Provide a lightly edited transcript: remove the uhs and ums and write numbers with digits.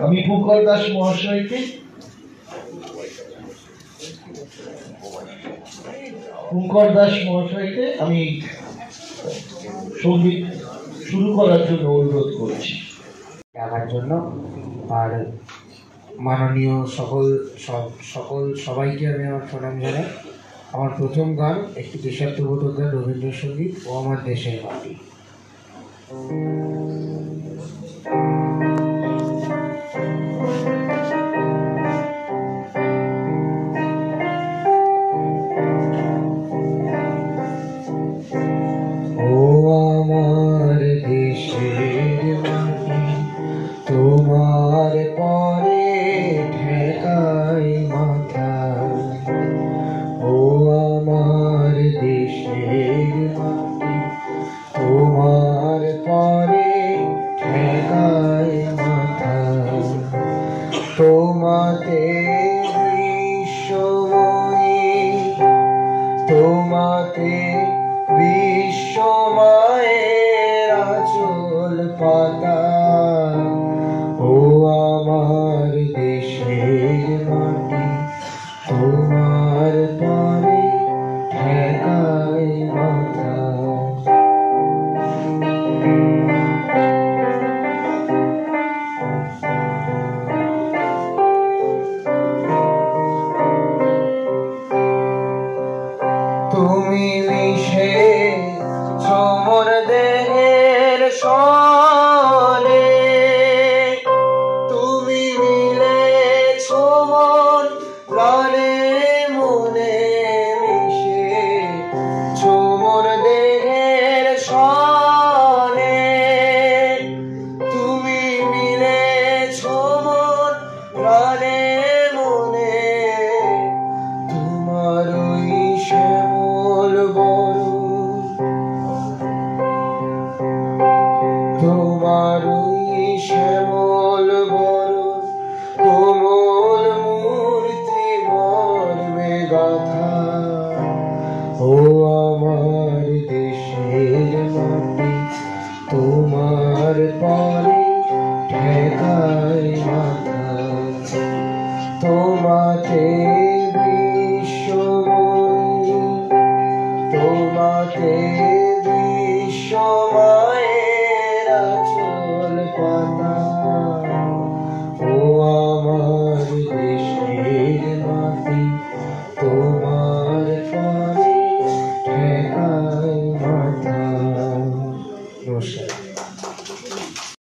আমি পুঙ্কর দাস মহাশয়কে আমি সঙ্গীত শুরু করার জন্য অনুরোধ করছি ডাকার জন্য। আর মাননীয় সবাইকে আমি আমার প্রণাম জানাই। আমার প্রথম গান একটি দেশাত্মবোধক গান, রবীন্দ্রসঙ্গীত, ও আমার দেশের মাটি। ও আমার দেশের মাটি, তোমার পরে ঠেকাই মাথা। ও আমার দেশের মাটি, তোমার পরে ঠেকাই মাথা। তোমাতে বিশ্বময়ী, তোমাতে